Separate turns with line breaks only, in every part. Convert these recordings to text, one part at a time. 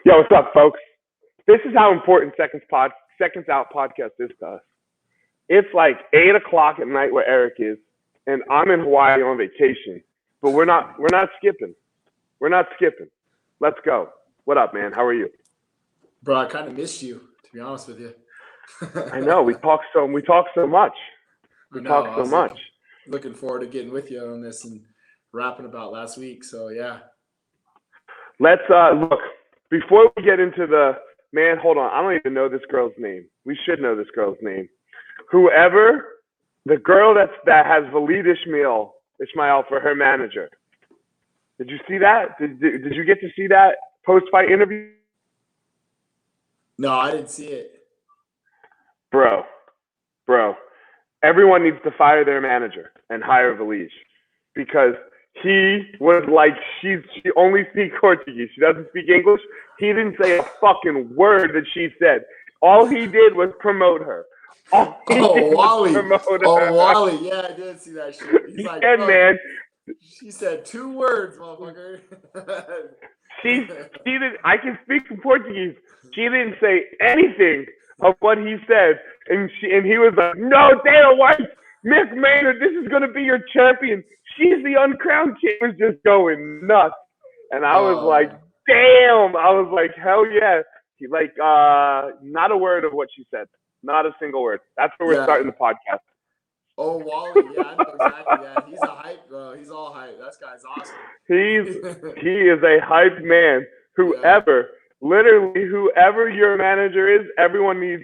Yo, what's up, folks? This is how important Seconds Out podcast is to us. It's like 8 o'clock at night where Eric is, and I'm in Hawaii on vacation. But we're not skipping. We're not skipping. Let's go. What up, man? How are you?
Bro, I kind of missed you, to be honest with you.
I know we talk so much.
Looking forward to getting with you on this and rapping about last week. So yeah.
Let's look. Before we get into man, hold on. I don't even know this girl's name. We should know this girl's name. Whoever, the girl that has Wallid Ismail for her manager. Did you see that? Did you get to see that post-fight interview?
No, I didn't see it.
Bro. Everyone needs to fire their manager and hire Wallid because he was like, she only speaks Portuguese. She doesn't speak English. He didn't say a fucking word that she said. All he did was promote her.
Wallid. Wallid. Yeah, I did see that shit. He's like,
man.
She said 2 words, motherfucker.
She didn't. I can speak some Portuguese. She didn't say anything of what he said, and he was like, "No, Dana White, Miss Maynard, this is gonna be your champion. She's the uncrowned champion." He was just going nuts, and I was like, "Damn!" I was like, "Hell yeah!" He not a word of what she said, not a single word. That's where we're starting the podcast.
Oh, Wallid, yeah, I know exactly. Yeah, he's a hype, bro. He's all hype. That guy's awesome.
He is a hyped man. Literally, whoever your manager is, everyone needs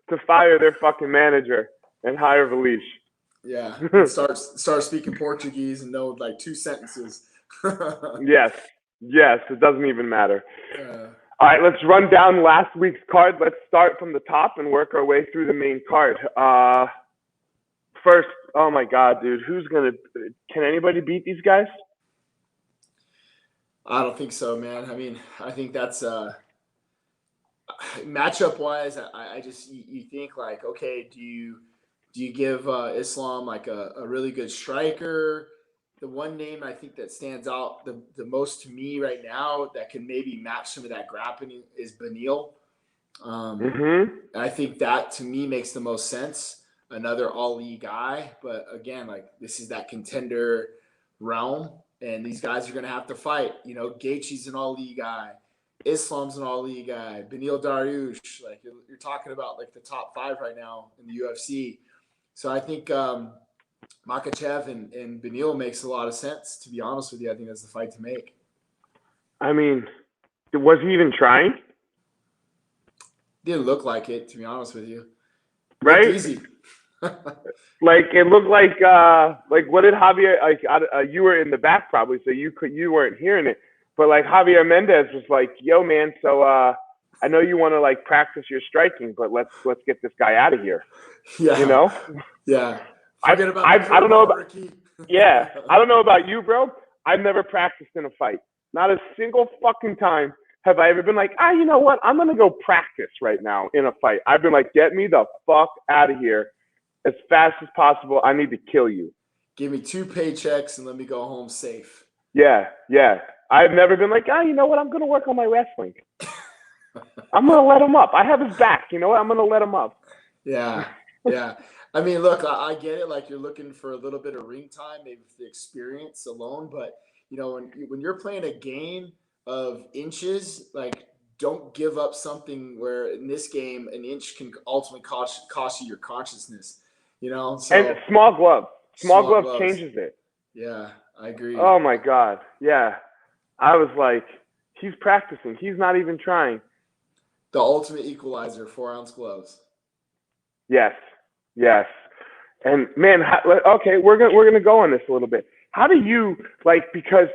to fire their fucking manager and hire Wallid.
Yeah, start speaking Portuguese and know like 2 sentences.
Yes, it doesn't even matter. All right, let's run down last week's card. Let's start from the top and work our way through the main card. First, oh my God, dude, can anybody beat these guys?
I don't think so, man. I mean, I think that's matchup wise. I just you think like, okay, do you give Islam like a really good striker? The one name I think that stands out the most to me right now that can maybe match some of that grappling is Beneil. I think that to me makes the most sense. Another Ali guy, but again, like this is that contender realm, and these guys are gonna have to fight. You know, Gaethje's an Ali guy, Islam's an Ali guy, Beneil Dariush. Like you're talking about like the top 5 right now in the UFC. So I think Makhachev and Beneil makes a lot of sense. To be honest with you, I think that's the fight to make.
I mean, was he even trying?
Didn't look like it, to be honest with you.
Right?
Looked easy.
Like it looked like what did Javier you were in the back probably, so you weren't hearing it, but like Javier Mendez was like, "Yo, man, so I know you want to like practice your striking, but let's get this guy out of here."
Yeah,
you know.
Yeah.
I don't know about I don't know about you, bro. I've never practiced in a fight. Not a single fucking time have I ever been like, you know what? I'm gonna go practice right now in a fight. I've been like, get me the fuck out of here as fast as possible. I need to kill you.
Give me 2 paychecks and let me go home safe.
Yeah. I've never been like, you know what? I'm going to work on my wrestling. I'm going to let him up. I have his back. You know what? I'm going to let him up.
Yeah. I mean, look, I get it. Like you're looking for a little bit of ring time, maybe for the experience alone. But, you know, when you're playing a game of inches, like don't give up something where in this game, an inch can ultimately cost you your consciousness. You know, so
and small glove changes it.
Yeah, I agree.
Oh my God, yeah. I was like, he's practicing. He's not even trying.
The ultimate equalizer, 4-ounce gloves.
Yes. And man, okay, we're gonna go on this a little bit. How do you because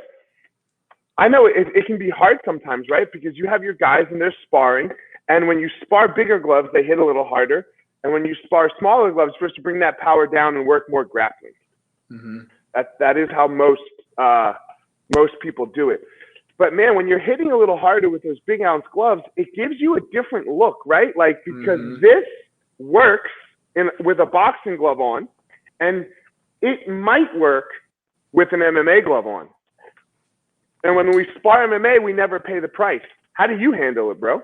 I know it can be hard sometimes, right? Because you have your guys and they're sparring, and when you spar bigger gloves, they hit a little harder. And when you spar smaller gloves, you're supposed to bring that power down and work more grappling.
Mm-hmm.
That is how most people do it. But man, when you're hitting a little harder with those big ounce gloves, it gives you a different look, right? Like because this works with a boxing glove on, and it might work with an MMA glove on. And when we spar MMA, we never pay the price. How do you handle it, bro?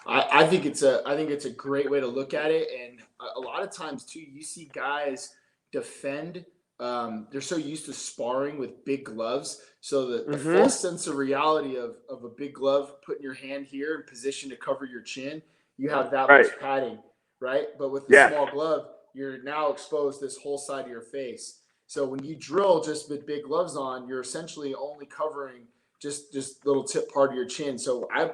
I think it's a great way to look at it, and a lot of times too, you see guys defend. They're so used to sparring with big gloves, so the false sense of reality of a big glove, putting your hand here in position to cover your chin, you have that much padding, right? But with the small glove, you're now exposed this whole side of your face. So when you drill just with big gloves on, you're essentially only covering just little tip part of your chin. So I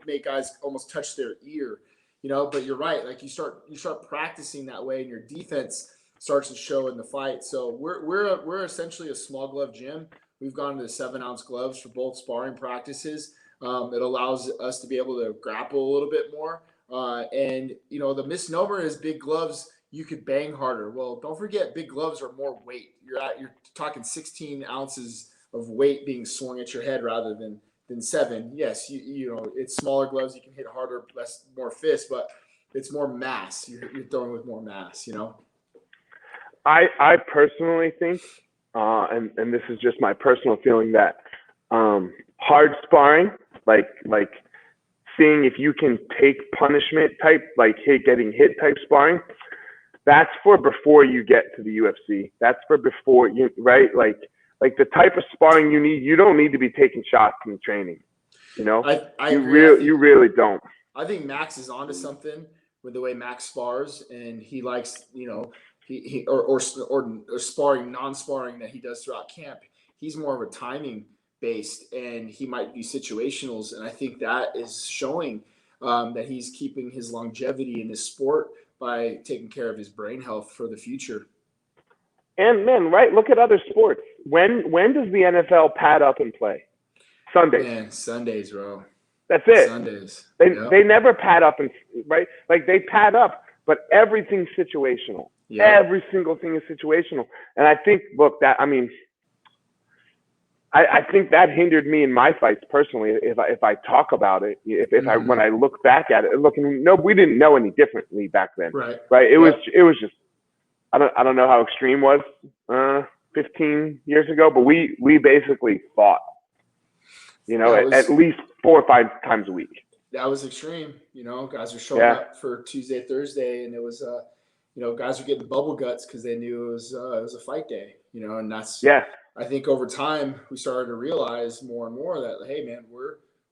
make guys almost touch their ear, but you're right. Like you start practicing that way, and your defense starts to show in the fight. So we're essentially a small glove gym. We've gone to the 7-ounce gloves for both sparring practices. It allows us to be able to grapple a little bit more. And the misnomer is big gloves, you could bang harder. Well, don't forget, big gloves are more weight. You're talking 16 ounces of weight being swung at your head rather than 7. Yes, it's smaller gloves, you can hit harder, more fists, but it's more mass. You're throwing with more mass.
I personally think, and this is just my personal feeling, that hard sparring, like seeing if you can take punishment type, like getting hit type sparring, that's for before you get to the UFC. That's for before you, right? Like the type of sparring you need, you don't need to be taking shots in training.
I
you
agree.
you really don't.
I think Max is onto something with the way Max spars, and he likes, he or sparring, non-sparring that he does throughout camp. He's more of a timing based, and he might do situationals, and I think that is showing that he's keeping his longevity in his sport by taking care of his brain health for the future.
And man, right? Look at other sports. When does the NFL pad up and play? Sundays.
Man, Sundays, bro.
That's it.
Sundays.
They never pad up, and right? Like they pad up, but everything's situational. Yep. Every single thing is situational. And I think, look, I think that hindered me in my fights personally. If I talk about it, when I look back at it, we didn't know any differently back then. Right. It was just, I don't know how extreme was 15 years ago, but we basically fought, at least 4 or 5 times a week.
That was extreme. Guys were showing up for Tuesday, Thursday, and it was, guys were getting bubble guts because they knew it was a fight day, and that's, I think over time we started to realize more and more that, hey man,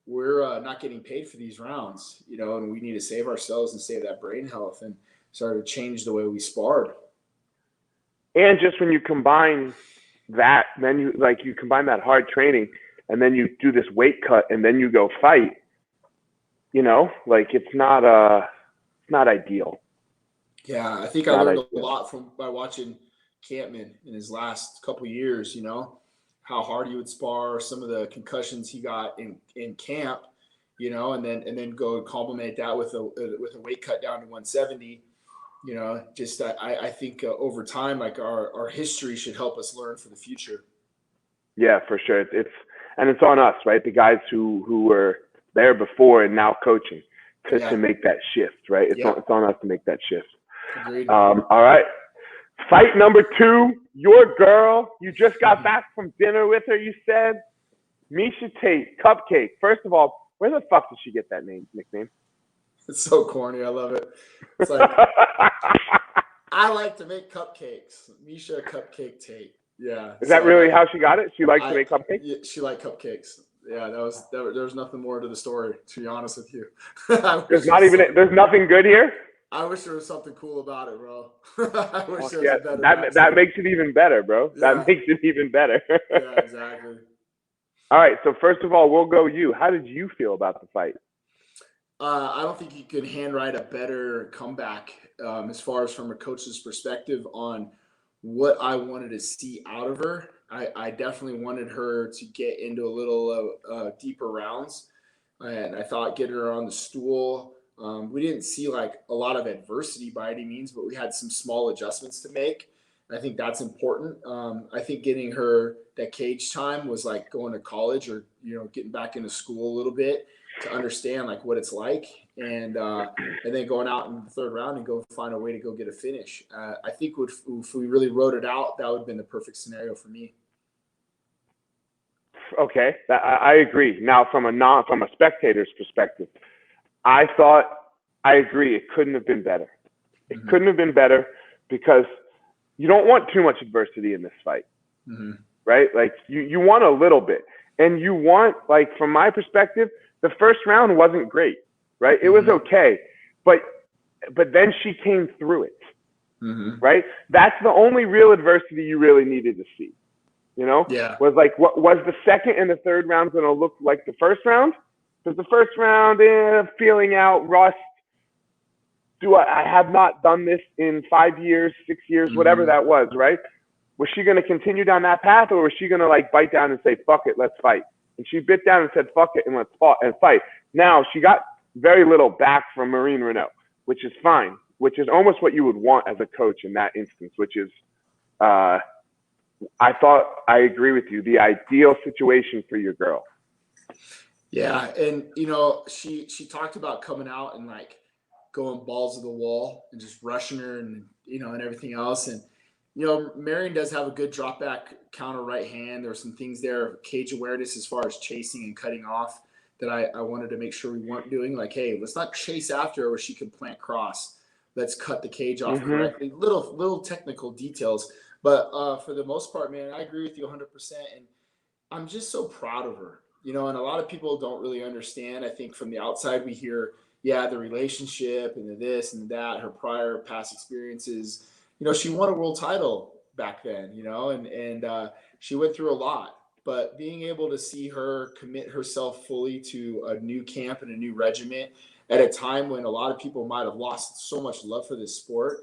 we're not getting paid for these rounds, and we need to save ourselves and save that brain health, and started to change the way we sparred.
And just when you combine that, then you combine that hard training, and then you do this weight cut, and then you go fight. It's not ideal.
Yeah, I think I learned a lot by watching Campman in his last couple years. How hard he would spar, some of the concussions he got in camp. And then go complement that with a weight cut down to 170. I think over time, like our history should help us learn for the future.
Yeah, for sure. It's on us, right? The guys who were there before and now coaching to make that shift, right? It's on us to make that shift.
Agreed.
All right. Fight number 2, your girl. You just got back from dinner with her, you said. Miesha Tate, Cupcake. First of all, where the fuck did she get that nickname?
It's so corny. I love it. It's like, I like to make cupcakes. Miesha Cupcake Tate. Yeah.
Is that really how she got it? She liked to make cupcakes?
Yeah, she liked cupcakes. Yeah, there's nothing more to the story, to be honest with you.
There's nothing good here?
I wish there was something cool about it, bro. I wish there was a better
that makes it even better, bro. Yeah. That makes it even better.
Yeah, exactly.
All right, so first of all, we'll go you. How did you feel about the fight?
I don't think you could handwrite a better comeback as far as from a coach's perspective on what I wanted to see out of her. I definitely wanted her to get into a little deeper rounds, and I thought getting her on the stool. We didn't see like a lot of adversity by any means, but we had some small adjustments to make. I think that's important. I think getting her that cage time was like going to college or, getting back into school a little bit to understand like what it's like. And then going out in the third round and go find a way to go get a finish. I think if we really wrote it out, that would have been the perfect scenario for me.
Okay, I agree. Now, from a spectator's perspective, I agree. It couldn't have been better. It couldn't have been better because you don't want too much adversity in this fight, right? Like you want a little bit, and you want, like, from my perspective, the first round wasn't great, right? It was okay, but then she came through it, right? That's the only real adversity you really needed to see. Was like, what was the second and the third round going to look like the first round? Because the first round, feeling out, rust. I have not done this in 5 years, 6 years, whatever that was, right? Was she going to continue down that path, or was she going to, like, bite down and say, fuck it, let's fight? And she bit down and said, fuck it, and let's fight. Now, she got very little back from Marine Renault, which is fine, which is almost what you would want as a coach in that instance, which is, I agree with you, the ideal situation for your girl.
Yeah, and, she talked about coming out and, like, going balls to the wall and just rushing her and, and everything else. And, Marion does have a good drop back counter right hand. There were some things there, cage awareness as far as chasing and cutting off, that I wanted to make sure we weren't doing. Like, hey, let's not chase after her where she can plant cross. Let's cut the cage off correctly. Little technical details. But for the most part, man, I agree with you 100%. And I'm just so proud of her. And a lot of people don't really understand. I think from the outside we hear, the relationship and the this and that, her prior past experiences. She won a world title back then, and she went through a lot. But being able to see her commit herself fully to a new camp and a new regiment at a time when a lot of people might have lost so much love for this sport,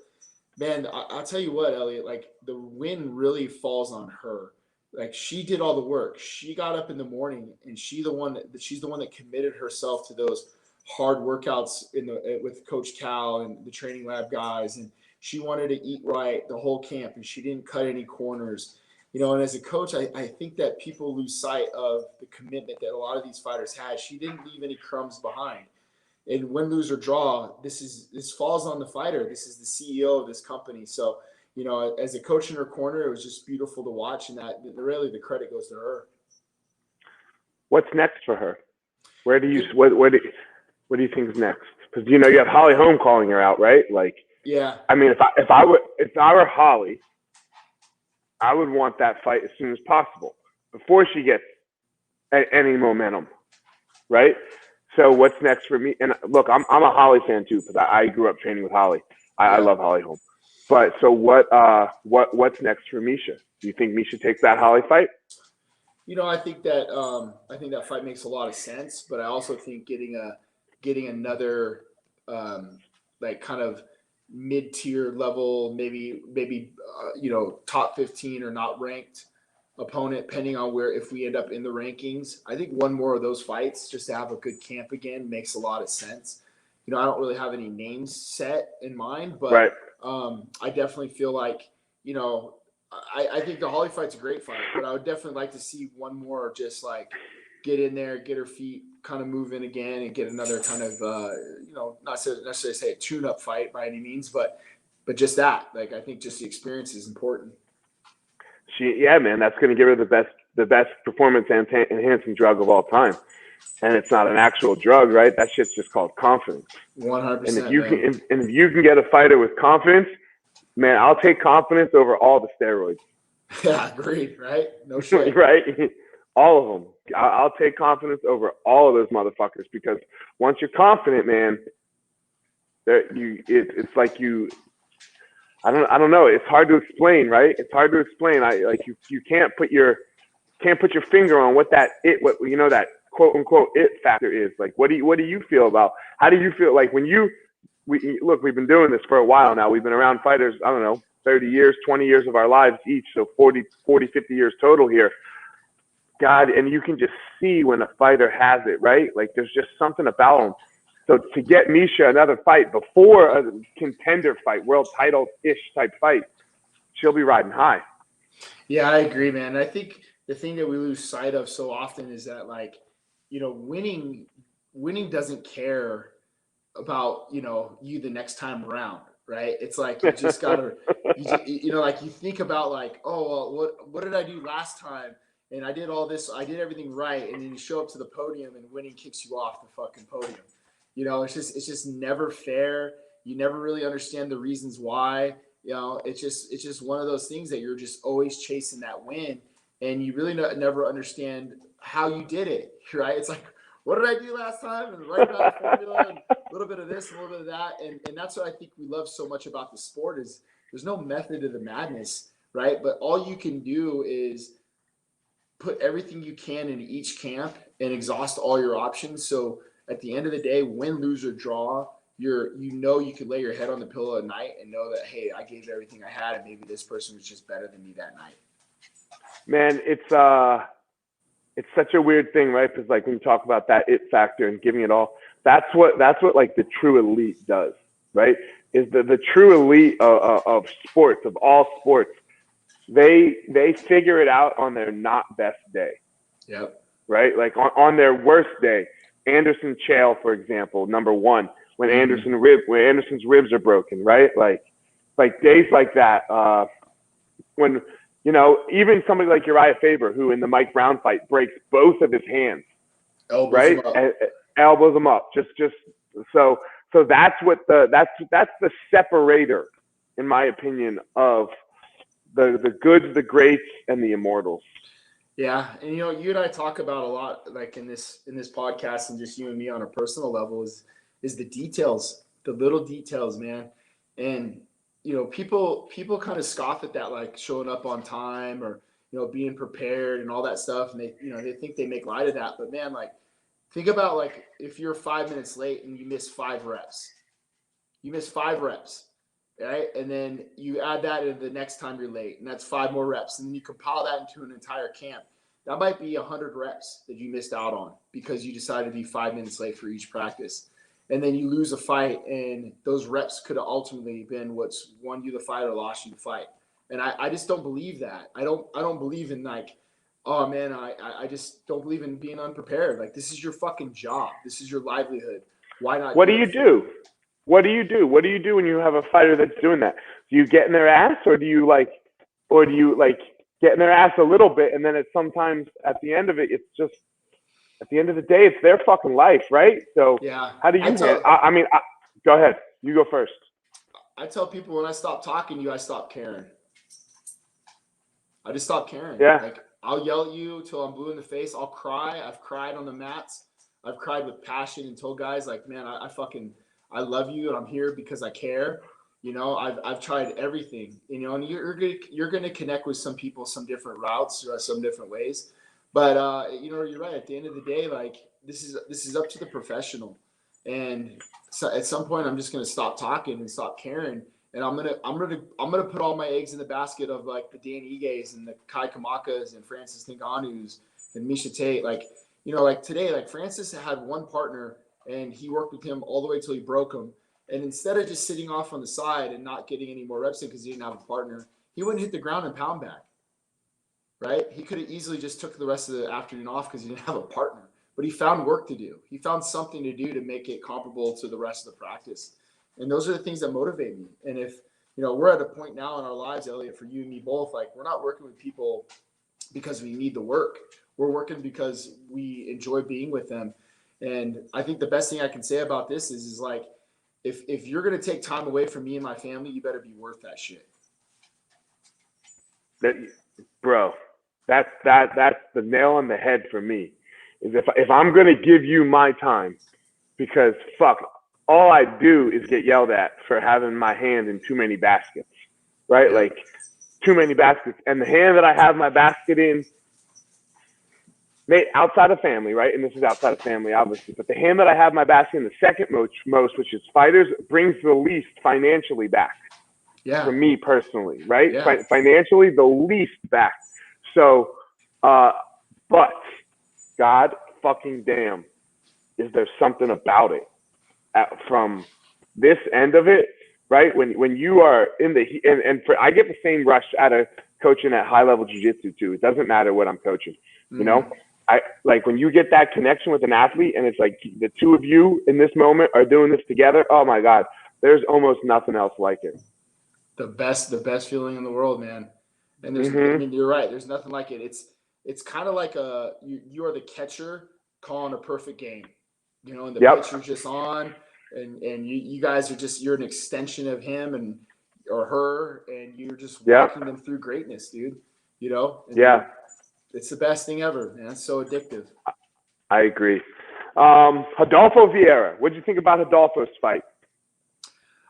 man, I'll tell you what, Eliot, like, the win really falls on her. Like, she did all the work. She got up in the morning, and she's the one that committed herself to those hard workouts with Coach Cal and the training lab guys. And she wanted to eat right the whole camp, and she didn't cut any corners. And as a coach, I think that people lose sight of the commitment that a lot of these fighters had. She didn't leave any crumbs behind. And win, lose, or draw, this falls on the fighter. This is the CEO of this company. So, as a coach in her corner, it was just beautiful to watch, and that really the credit goes to her.
What's next for her? What do you think is next? Because you have Holly Holm calling her out, right? Like,
yeah.
I mean, if I were Holly, I would want that fight as soon as possible before she gets any momentum, right? So what's next for me? And look, I'm a Holly fan too, because I grew up training with Holly. I love Holly Holm. But so what's next for Miesha? Do you think Miesha takes that Holly fight?
I think that fight makes a lot of sense, but I also think getting another like kind of mid-tier level, maybe top 15 or not ranked opponent, depending on if we end up in the rankings. I think one more of those fights just to have a good camp again makes a lot of sense. I don't really have any names set in mind, but
right.
I definitely feel like, I think the Holly fight's a great fight, but I would definitely like to see one more just like get in there, get her feet kind of moving again, and get another kind of, not necessarily say a tune-up fight by any means, but just that. Like, I think just the experience is important.
Man, that's going to give her the best performance enhancing drug of all time. And it's not an actual drug, right? That shit's just called confidence.
100%.
And if you can get a fighter with confidence, man, I'll take confidence over all the steroids.
Yeah, agreed, right? No shit.
Right? All of them. I'll take confidence over all of those motherfuckers, because once you're confident, man, it's like you. I don't know. It's hard to explain, right? It's hard to explain. You can't put your finger on what that quote unquote it factor is. Like, what do you feel about? How do you feel like when we've been doing this for a while now. We've been around fighters, I don't know, 30 years, 20 years of our lives each. So 40, 50 years total here. God, and you can just see when a fighter has it, right? Like, there's just something about them. So to get Miesha another fight before a contender fight, world title-ish type fight, she'll be riding high.
Yeah, I agree, man. I think the thing that we lose sight of so often is that, like, winning doesn't care about, you the next time around, right? It's like, you just gotta, like, you think about like, oh, well, what did I do last time? and I did all this, I did everything right, and then you show up to the podium and winning kicks you off the fucking podium. You know, it's just never fair. You never really understand the reasons why. You know, it's just one of those things that you're just always chasing that win, and you really never understand how you did it, right? It's like, what did I do last time? And right about the formula, and a little bit of this, and a little bit of that, and that's what I think we love so much about the sport is there's no method to the madness, right? But all you can do is put everything you can into each camp and exhaust all your options. So at the end of the day, win, lose, or draw, you can lay your head on the pillow at night and know that, hey, I gave everything I had, and maybe this person was just better than me that night.
Man, it's such a weird thing, right? Because like when you talk about that it factor and giving it all, that's what like the true elite does, right? Is the true elite of sports, of all sports, they figure it out on their not best day.
Yep.
Right? Like on their worst day. Anderson Chael, for example, number one, when Anderson's ribs are broken, right? Like days like that, when, you know, even somebody like Uriah Faber, who in the Mike Brown fight breaks both of his hands,
elbows
right? Elbows him up. Just so that's what that's the separator, in my opinion, of the goods, the greats, and the immortals.
Yeah, and you know, you and I talk about a lot, like in this podcast, and just you and me on a personal level, is the details, the little details, man. And you know, people kind of scoff at that, like showing up on time or, you know, being prepared and all that stuff, and they think they make light of that. But man, like, think about like if you're 5 minutes late and you miss 5 reps, right? And then you add that into the next time you're late, and that's 5 more reps. And then you compile that into an entire camp. That might be 100 reps that you missed out on because you decided to be 5 minutes late for each practice. And then you lose a fight, and those reps could have ultimately been what's won you the fight or lost you the fight. And I just don't believe that. I don't believe in like, oh man, I just don't believe in being unprepared. Like, this is your fucking job. This is your livelihood. Why not?
What do you do? What do you do? What do you do when you have a fighter that's doing that? Do you get in their ass, or do you get in their ass a little bit, and then it's sometimes at the end of it, it's just at the end of the day, it's their fucking life, right? So
yeah,
how do you? Go ahead. You go first.
I tell people when I stop talking to you, I stop caring. I just stop caring.
Yeah.
Like, I'll yell at you till I'm blue in the face. I'll cry. I've cried on the mats. I've cried with passion and told guys like, man, I love you, and I'm here because I care. You know, I've tried everything, you know, and you're gonna connect with some people, some different routes, some different ways. But you know, you're right. At the end of the day, like this is up to the professional. And so at some point, I'm just gonna stop talking and stop caring, and I'm gonna put all my eggs in the basket of like the Dan Iges and the Kai Kamakas and Francis Ngannou's and Miesha Tate. Like, you know, like today, like Francis had one partner, and he worked with him all the way till he broke him. And instead of just sitting off on the side and not getting any more reps in because he didn't have a partner, he wouldn't hit the ground and pound back, right? He could have easily just took the rest of the afternoon off because he didn't have a partner. But he found work to do. He found something to do to make it comparable to the rest of the practice. And those are the things that motivate me. And if, you know, we're at a point now in our lives, Eliot, for you and me both, like we're not working with people because we need the work. We're working because we enjoy being with them. And I think the best thing I can say about this is like, if you're going to take time away from me and my family, you better be worth that shit.
Bro, that's the nail on the head for me. Is if I'm going to give you my time, because fuck, all I do is get yelled at for having my hand in too many baskets, right?
Yeah.
Like too many baskets. And the hand that I have my basket in, outside of family, right? And this is outside of family, obviously. But the hand that I have my basket in, the second most, which is fighters, brings the least financially back.
Yeah.
For me personally, right?
Yeah.
Financially, the least back. So, but God fucking damn, is there something about it from this end of it, right? When you are in the I get the same rush out of coaching at high level jiu-jitsu too. It doesn't matter what I'm coaching, you know. I like when you get that connection with an athlete, and it's like the two of you in this moment are doing this together. Oh my God, there's almost nothing else like it. The
best feeling in the world, man. And there's, I mean, you're right. There's nothing like it. it's kind of like you are the catcher calling a perfect game, and the pitcher's just on, and you guys are just, you're an extension of him or her, and you're just walking them through greatness, dude. It's the best thing ever, man. It's so addictive.
I agree. Rodolfo Vieira, what did you think about Rodolfo's fight?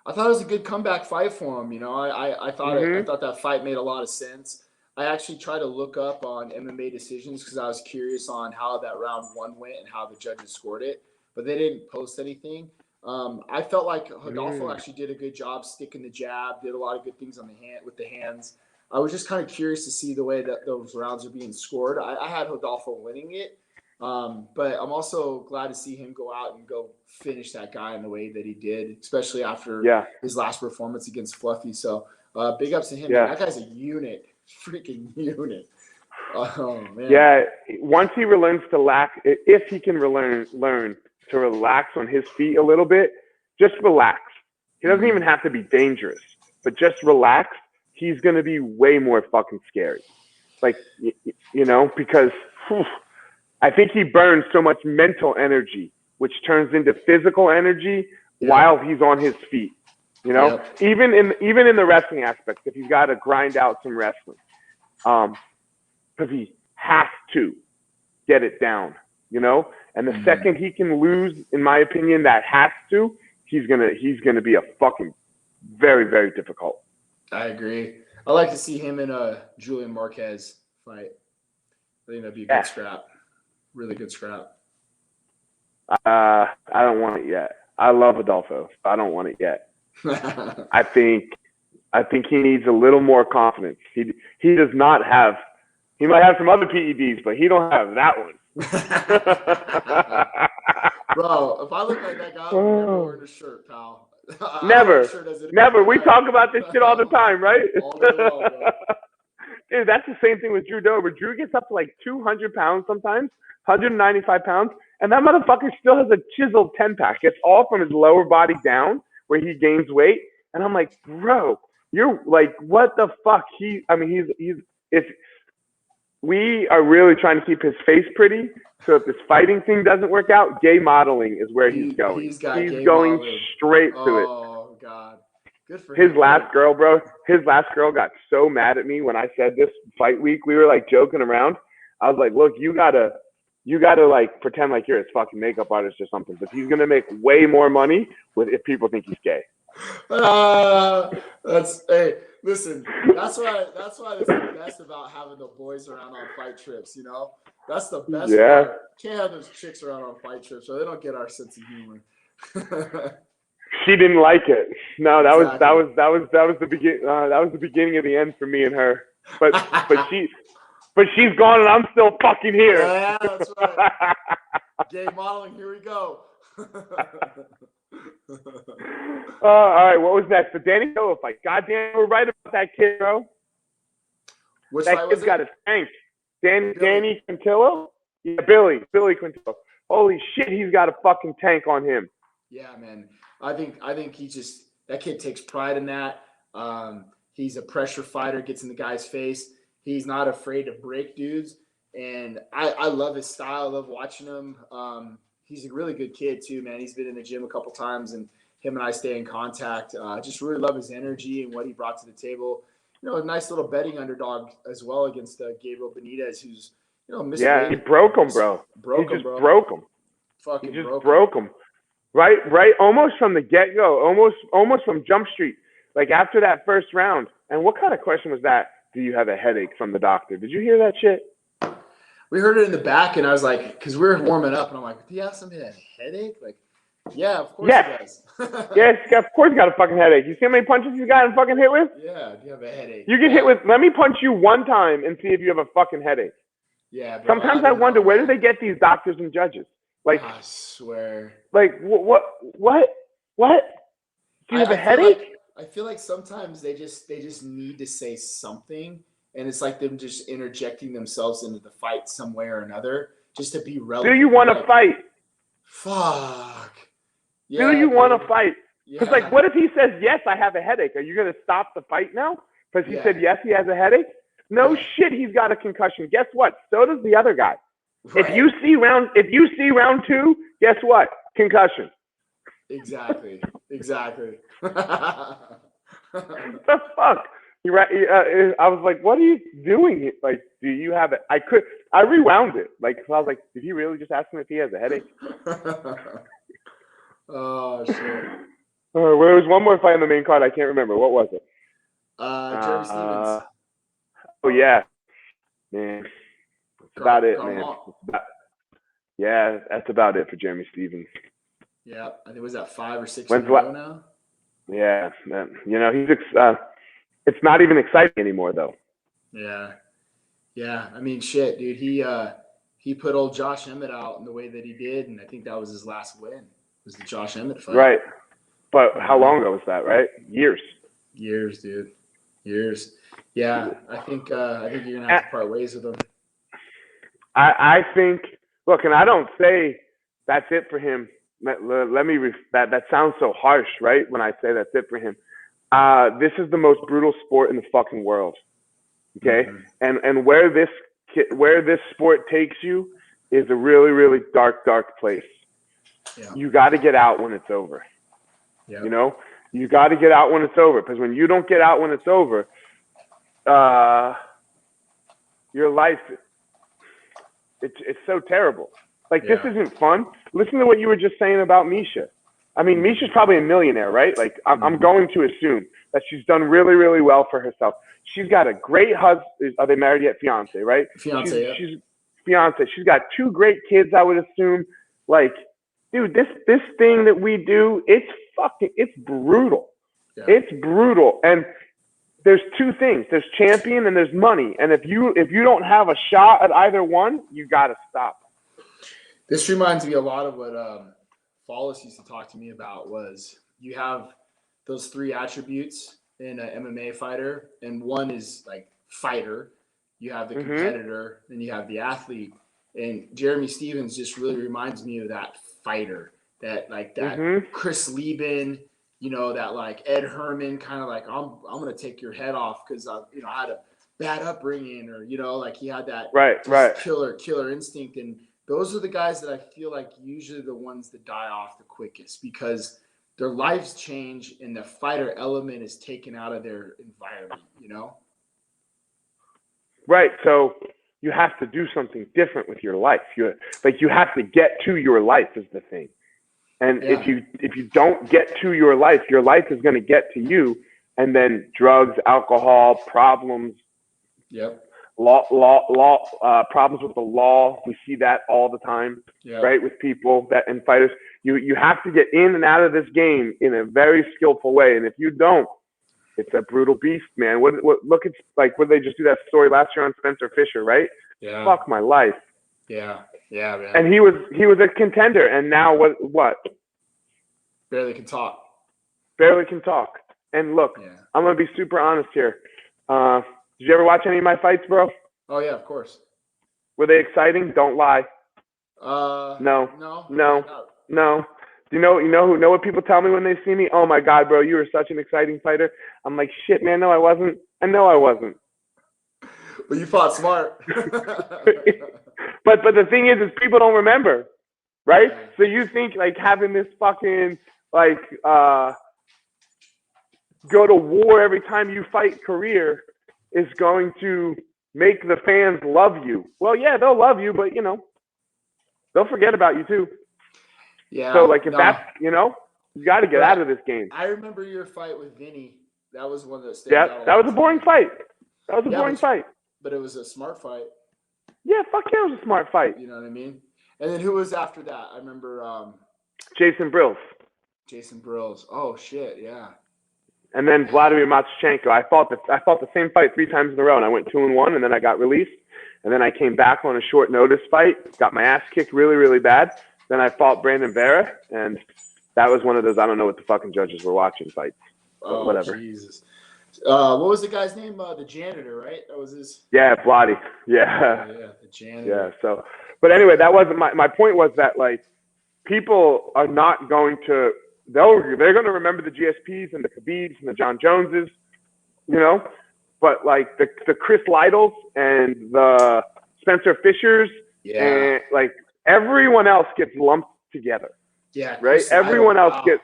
I thought it was a good comeback fight for him. I thought that fight made a lot of sense. I actually tried to look up on MMA decisions because I was curious on how that round 1 went and how the judges scored it, but they didn't post anything. I felt like Rodolfo actually did a good job sticking the jab, did a lot of good things with the hands. I was just kind of curious to see the way that those rounds are being scored. I had Rodolfo winning it, but I'm also glad to see him go out and go finish that guy in the way that he did, especially after his last performance against Fluffy. So big ups to him. Yeah. That guy's a unit, freaking unit. Oh, man. Yeah,
once he learns to if he can learn to relax on his feet a little bit, just relax. He doesn't even have to be dangerous, but just relax. He's going to be way more fucking scary. Like, because I think he burns so much mental energy, which turns into physical energy while he's on his feet. Even in the wrestling aspect, if he's got to grind out some wrestling, because he has to get it down, and the second he can lose, in my opinion, that has to, he's gonna be a fucking very, very difficult.
I agree. I like to see him in a Julian Marquez fight. I think that'd be a good scrap. Really good scrap.
I don't want it yet. I love Adolfo. I don't want it yet. I think he needs a little more confidence. He does not have. He might have some other PEDs, but he don't have that one.
Bro, if I look like that guy, I'm never wearing a shirt, pal.
Never. We talk about this shit all the time, right? Dude, that's the same thing with Drew Dober. Drew gets up to like 200 pounds sometimes, 195 pounds, and that motherfucker still has a chiseled 10-pack. It's all from his lower body down where he gains weight. And I'm like, bro, you're like, what the fuck? We are really trying to keep his face pretty. So if this fighting thing doesn't work out, gay modeling is where he's going. He's going straight to it.
Oh, God. Good for him.
His last girl got so mad at me when I said this fight week. We were like joking around. I was like, look, you gotta like pretend like you're his fucking makeup artist or something. But he's gonna make way more money if people think he's gay.
Listen, that's why that's the best about having the boys around on fight trips, That's the best part. Can't have those chicks around on fight trips, so they don't get our sense of humor.
She didn't like it. No, that was the beginning of the end for me and her. But she's gone and I'm still fucking here.
Yeah, that's right. Gay modeling, here we go.
All right, what was next? The Danny Cantillo fight. Goddamn, we're right about that kid, bro. That kid's got a tank. Danny Cantillo? Yeah, Billy Quintillo. Holy shit, he's got a fucking tank on him.
Yeah, man. I think that kid takes pride in that. He's a pressure fighter, gets in the guy's face. He's not afraid to break dudes. And I love his style. I love watching him. He's a really good kid too, man. He's been in the gym a couple times and him and I stay in contact. Just really love his energy and what he brought to the table. A nice little betting underdog as well against Gabriel Benitez, who's,
he broke him, bro. Broke him.
Fucking
he just broke him. Right, almost from the get-go, almost from Jump Street, like after that first round. And what kind of question was that? Do you have a headache from the doctor? Did you hear that shit?
We heard it in the back, and I was like, because we were warming up, and I'm like, do you have something a headache? Like, yeah, of course he does.
Yes, of course he got a fucking headache. You see how many punches he's gotten fucking hit with?
Yeah, do you have a headache?
You get hit with, let me punch you one time and see if you have a fucking headache.
Yeah, bro,
sometimes I wonder, where do they get these doctors and judges? Like,
I swear.
Like, what? Do you have a headache?
I feel like sometimes they just need to say something, and it's like them just interjecting themselves into the fight some way or another just to be relevant.
Do you want to fight?
Fuck.
Yeah, do you want to fight? Because, like, what if he says, yes, I have a headache? Are you going to stop the fight now? Because he said, yes, he has a headache? No shit, he's got a concussion. Guess what? So does the other guy.
Right.
If you see round 2, guess what? Concussion.
Exactly.
What the fuck? I was like, what are you doing? Like, do you have it? I rewound it. Like, so I was like, did he really just ask him if he has a headache?
Oh shit.
There was one more fight on the main card. I can't remember. What was it?
Jeremy Stevens.
Oh yeah, man. That's about it, man. Yeah, that's about it for Jeremy Stevens.
Yeah, I think it was that 5 or 6 in a row now.
Yeah, he's it's not even exciting anymore though.
Yeah. I mean, shit, dude. He put old Josh Emmett out in the way that he did, and I think that was his last win. Was the Josh Emmett fight?
Right. But how long ago was that? Right? Years,
dude. Years. Yeah, I think you're gonna have to part ways with him. I
think. Look, and I don't say that's it for him. Let me. That sounds so harsh, right? When I say that's it for him. This is the most brutal sport in the fucking world. Okay, and where this sport takes you is a really, really dark place. Yeah. You got to get out when it's over. Yeah. You got to get out when it's over, because when you don't get out when it's over, your life, it's so terrible. Like, this isn't fun. Listen to what you were just saying about Miesha. I mean, Misha's probably a millionaire, right? Like, I'm going to assume that she's done really, really well for herself. She's got a great husband. Are they married yet? Fiance, right?
Fiance,
She's fiance. She's got 2 great kids, I would assume. Like, dude, this thing that we do, it's brutal. Yeah. It's brutal. And there's 2 things. There's champion and there's money. And if you don't have a shot at either one, you got to stop.
This reminds me a lot of what Wallace used to talk to me about. Was you have those 3 attributes in an MMA fighter, and one is like fighter. You have the competitor, and you have the athlete. And Jeremy Stevens just really reminds me of that fighter, that Chris Lieben, that like Ed Herman kind of like, I'm going to take your head off because I had a bad upbringing, or like he had that killer instinct. And those are the guys that I feel like usually the ones that die off the quickest, because their lives change and the fighter element is taken out of their environment,
Right. So you have to do something different with your life. You have to get to your life is the thing. And if you don't get to your life is going to get to you, and then drugs, alcohol, problems.
Yep.
Law problems with the law. We see that all the time, right? With people and fighters. You have to get in and out of this game in a very skillful way. And if you don't, it's a brutal beast, man. Look, it's like, what did they just do that story last year on Spencer Fisher, right? Yeah. Fuck my life.
Yeah, man.
And he was a contender, and now what?
Barely can talk.
And look, I'm gonna be super honest here. Did you ever watch any of my fights, bro?
Oh yeah, of course.
Were they exciting? Don't lie. No. You know what people tell me when they see me? Oh my God, bro, you were such an exciting fighter. I'm like, shit, man, no, I wasn't. I know I wasn't.
But you fought smart.
But the thing is people don't remember, right? Yeah. So you think like having this fucking like go to war every time you fight career is going to make the fans love you. Well, yeah, they'll love you, but they'll forget about you too.
Yeah.
So like if that's you got to get out of this game.
I remember your fight with Vinny. That was one of those things.
Yeah, that was a boring fight. Fight.
But it was a smart fight.
Yeah, fuck yeah, it was a smart fight.
You know what I mean? And then who was after that? I remember
Jason Brills.
Oh shit, yeah.
And then Vladimir Matyushenko. I fought the same fight 3 times in a row, and I went 2-1, and then I got released. And then I came back on a short notice fight, got my ass kicked really, really bad. Then I fought Brandon Vera, and that was one of those I don't know what the fucking judges were watching fights.
Oh,
whatever.
Jesus. What was the guy's name? The janitor, right? That was his.
Yeah, Vladdy. Yeah.
Yeah, the janitor.
Yeah. So, but anyway, that wasn't my point. Was that like people are not going to they're going to remember the GSPs and the Khabibs and the John Joneses, but like the Chris Lytles and the Spencer Fishers and like everyone else gets lumped together.
Yeah.
Right. Everyone else gets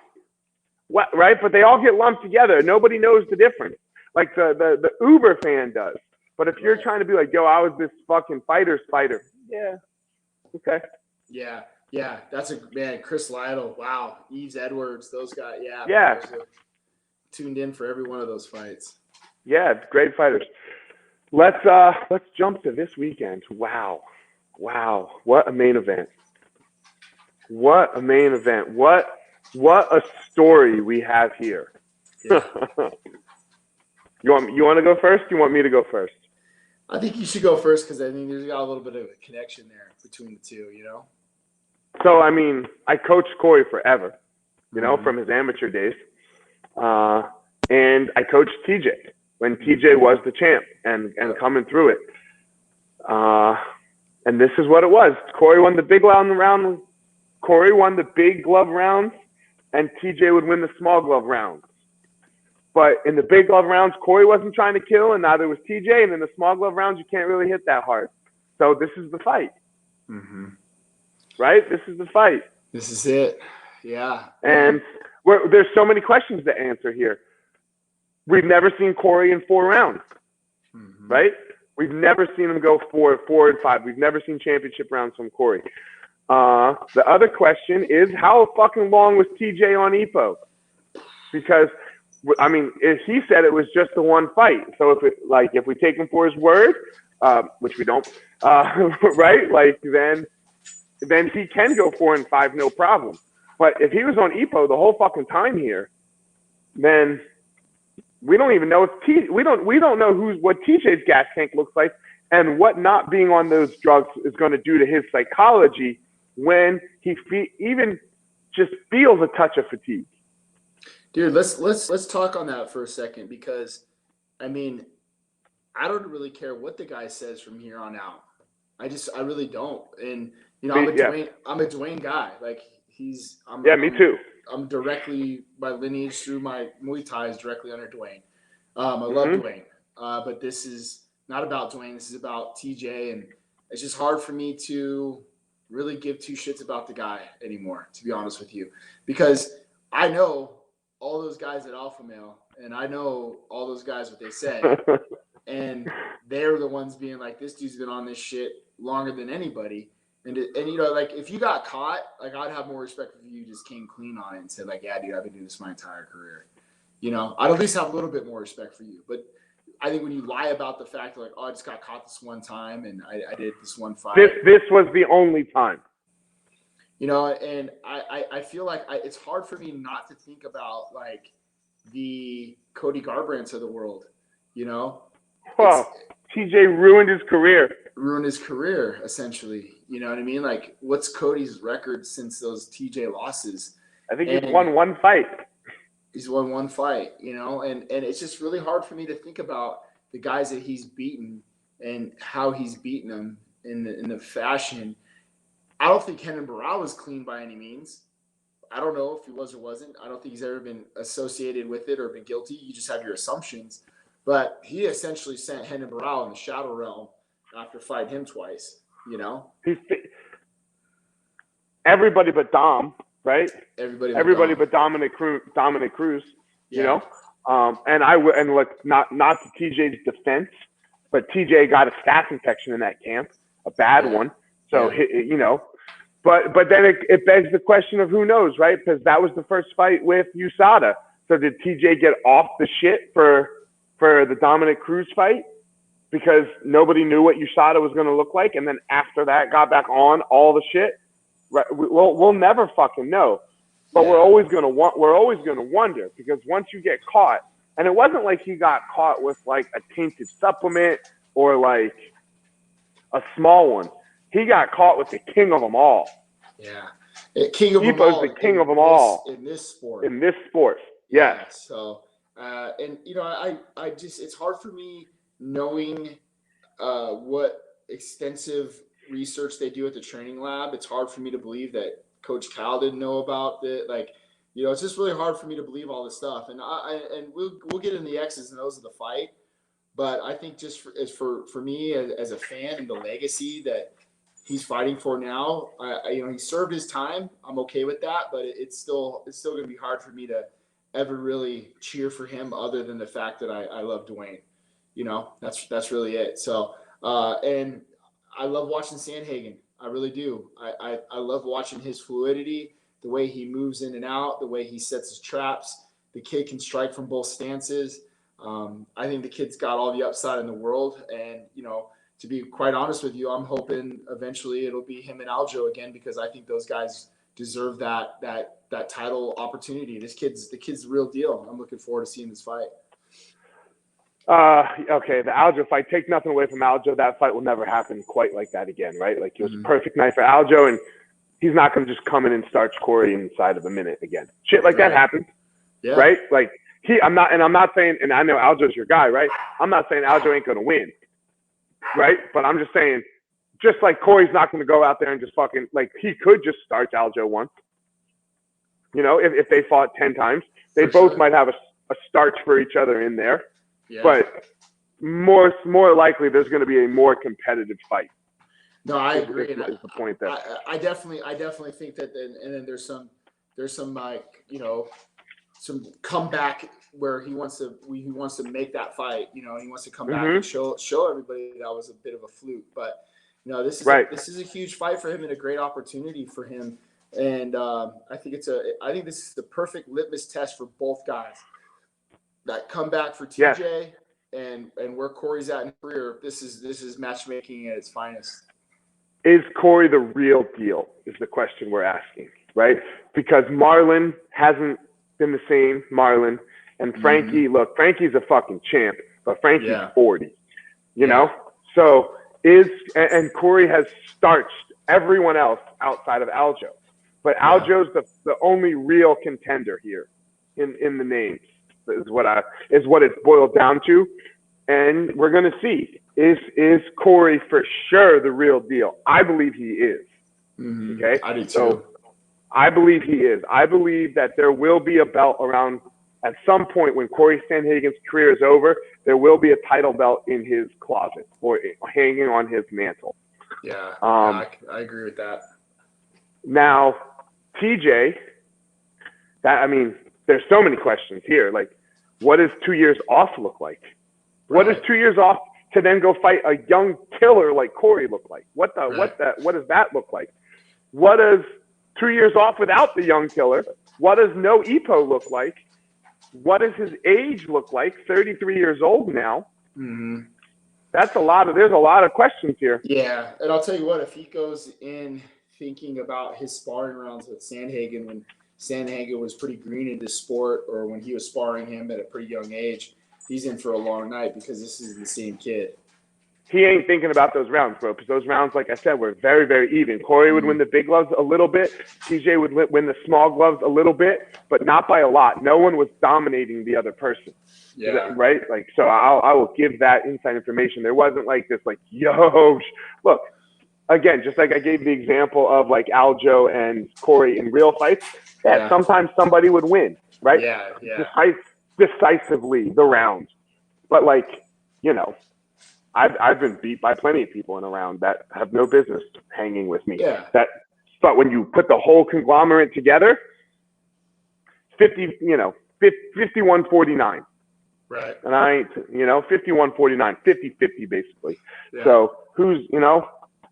right, but they all get lumped together. Nobody knows the difference. Like the Uber fan does. But if you're trying to be like, yo, I was this fucking fighter. Yeah. Okay.
Yeah. Yeah. That's Chris Lytle. Wow. Eves Edwards. Those guys. Yeah.
Yeah.
Tuned in for every one of those fights.
Yeah. Great fighters. Let's jump to this weekend. Wow. What a main event. What a story we have here. Yeah. You want to go first? You want me to go first?
I think you should go first because I think there's got a little bit of a connection there between the two, you know?
So, I mean, I coached Cory forever, you know, from his amateur days. And I coached TJ when TJ was the champ and coming through it. And this is what it was. Cory won the big round. Cory won the big glove rounds, and TJ would win the small glove rounds. But in the big glove rounds, Cory wasn't trying to kill, and neither was TJ. And in the small glove rounds, you can't really hit that hard. So this is the fight. Mm-hmm. Right? This is the fight.
This is it. Yeah.
And there's so many questions to answer here. We've never seen Cory in 4 rounds. Mm-hmm. Right? We've never seen him go 4 and 5. We've never seen championship rounds from Cory. The other question is, how fucking long was TJ on EPO? Because I mean, he said it was just the one fight. So if we take him for his word, which we don't, right? Like then he can go 4 and 5, no problem. But if he was on EPO the whole fucking time here, then we don't even know if we don't know what TJ's gas tank looks like and what not being on those drugs is going to do to his psychology when he even just feels a touch of fatigue.
Dude, let's talk on that for a second because, I mean, I don't really care what the guy says from here on out. I really don't. And you know, I'm a Dwayne guy. Like me too. I'm directly, my lineage through my Muay Thai is directly under Dwayne. I love Dwayne, but this is not about Dwayne. This is about TJ, and it's just hard for me to really give 2 shits about the guy anymore, to be honest with you, because I know all those guys at Alpha Male, and I know all those guys what they say, and they're the ones being like, this dude's been on this shit longer than anybody, and you know, like if you got caught, like I'd have more respect if you just came clean on it and said like, yeah, dude, I've been doing this my entire career. You know, I'd at least have a little bit more respect for you. But I think when you lie about the fact like, oh, I just got caught this one time and I did this one fight.
This was the only time.
You know, and I feel like it's hard for me not to think about like the Cody Garbrandts of the world, you know?
Well, TJ ruined his career.
Essentially. You know what I mean? Like, what's Cody's record since those TJ losses?
I think he's won 1 fight.
He's won 1 fight, you know? And it's just really hard for me to think about the guys that he's beaten and how he's beaten them in the fashion. I don't think Renan Barão was clean by any means. I don't know if he was or wasn't. I don't think he's ever been associated with it or been guilty. You just have your assumptions. But he essentially sent Renan Barão in the shadow realm after fighting him twice, you know?
Everybody but Dom, right?
Everybody
but Dominic Cruz, you know? And look, not to TJ's defense, but TJ got a staph infection in that camp, a bad one. So, you know, but then it begs the question of who knows, right? Because that was the first fight with USADA. So did TJ get off the shit for the Dominic Cruz fight? Because nobody knew what USADA was going to look like. And then after that, got back on all the shit. Right? We'll never fucking know. But we're always going to wonder because once you get caught, and it wasn't like he got caught with like a tainted supplement or like a small one. He got caught with the king of them all.
Yeah. King of them all.
The king of them all.
In this sport.
Yes.
Yeah. So, and, you know, I just, it's hard for me knowing what extensive research they do at the training lab. It's hard for me to believe that Coach Cal didn't know about it. Like, you know, it's just really hard for me to believe all this stuff. And we'll get into the X's and O's of the fight. But I think just for me as a fan and the legacy that he's fighting for now, he served his time. I'm okay with that, but it's still going to be hard for me to ever really cheer for him other than the fact that I love Dwayne. That's really it. So, and I love watching Sandhagen. I really do. I love watching his fluidity, the way he moves in and out, the way he sets his traps. The kid can strike from both stances. I think the kid's got all the upside in the world. And, to be quite honest with you, I'm hoping eventually it'll be him and Aldo again, because I think those guys deserve that title opportunity. The kid's the real deal. I'm looking forward to seeing this fight.
Okay, the Aldo fight, take nothing away from Aldo. That fight will never happen quite like that again, right? Like, it was a perfect night for Aldo, and he's not going to just come in and starch Cory inside of a minute again. Shit like that happens, right? Like, I'm not saying, and I know Aldo's your guy, right? I'm not saying Aldo ain't going to win, right? But I'm just saying, just like Cory's not going to go out there and just fucking, like, he could just starch Aldo once. If they fought 10 times, they both might have a starch for each other in there. Yeah. But more likely, there's going to be a more competitive fight.
No, I agree.
Is the point that
I definitely think that. And then there's some like some comeback where he wants to make that fight. He wants to come back and show everybody that was a bit of a fluke. But this is a huge fight for him and a great opportunity for him. And I think this is the perfect litmus test for both guys. That comeback for TJ and where Cory's at in career, this is matchmaking at its finest.
Is Cory the real deal is the question we're asking, right? Because Marlon hasn't been the same Marlon. And Frankie, look, Frankie's a fucking champ, but Frankie's 40, you know? So and Cory has starched everyone else outside of Aldo. But Aldo's the only real contender here in the names. Is what it's boiled down to, and we're gonna see is Cory for sure the real deal. I believe he is. Okay,
I do too.
So I believe he is. I believe that there will be a belt around at some point when Cory Sandhagen's career is over. There will be a title belt in his closet or hanging on his mantle.
Yeah, I agree with that.
Now, TJ, there's so many questions here. Like, what does 2 years off look like? What does 2 years off to then go fight a young killer like Cory look like? What does that look like? What does 2 years off without the young killer? What does no EPO look like? What does his age look like? 33 years old now. There's a lot of questions here.
Yeah, and I'll tell you what, if he goes in thinking about his sparring rounds with Sandhagen when Sandhagen was pretty green in this sport, or when he was sparring him at a pretty young age, he's in for a long night, because this is the same kid.
He ain't thinking about those rounds, bro, because those rounds, like I said, were very, very even. Cory would win the big gloves a little bit. TJ would win the small gloves a little bit, but not by a lot. No one was dominating the other person. Yeah. Right? Like, so I will give that inside information. There wasn't like this, like, yo, look. Again, just like I gave the example of like Aldo and Cory in real fights, sometimes somebody would win, right? Yeah. Decisively the round. But like, I've been beat by plenty of people in a round that have no business hanging with me. Yeah. But when you put the whole conglomerate together, 51-49.
Right.
And I ain't, 51-49, 50-50 basically. Yeah. So who's,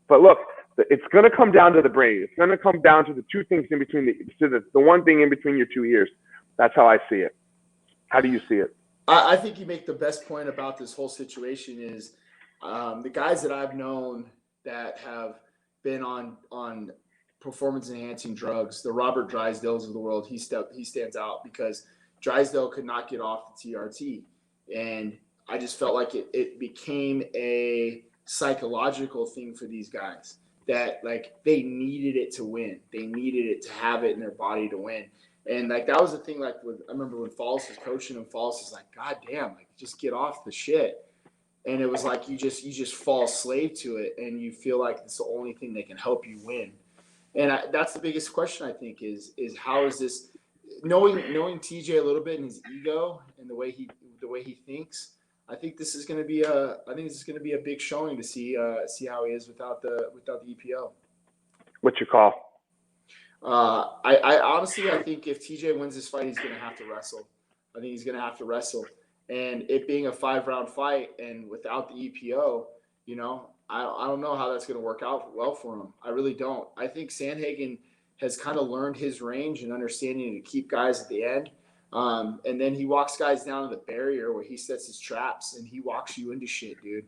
but look, it's going to come down to the brain. It's going to come down to the two things in between, the one thing in between your 2 ears. That's how I see it. How do you see it?
I think you make the best point about this whole situation is the guys that I've known that have been on performance-enhancing drugs, the Robert Drysdales of the world, he stands out because Drysdale could not get off the TRT. And I just felt like it became a psychological thing for these guys that like they needed it to win. They needed it to have it in their body to win. And like that was the thing. Like I remember when Falls was coaching, and Falls was like, "God damn, like just get off the shit." And it was like you just fall slave to it, and you feel like it's the only thing that can help you win. And that's the biggest question I think is how is this knowing TJ a little bit and his ego and the way he thinks. I think this is going to be a big showing to see how he is without the EPO.
What's your call?
I honestly, I think if TJ wins this fight, he's going to have to wrestle. I think he's going to have to wrestle. And it being a 5-round fight and without the EPO, you know, I don't know how that's going to work out well for him. I really don't. I think Sandhagen has kind of learned his range and understanding to keep guys at the end. And then he walks guys down to the barrier where he sets his traps and he walks you into shit, dude.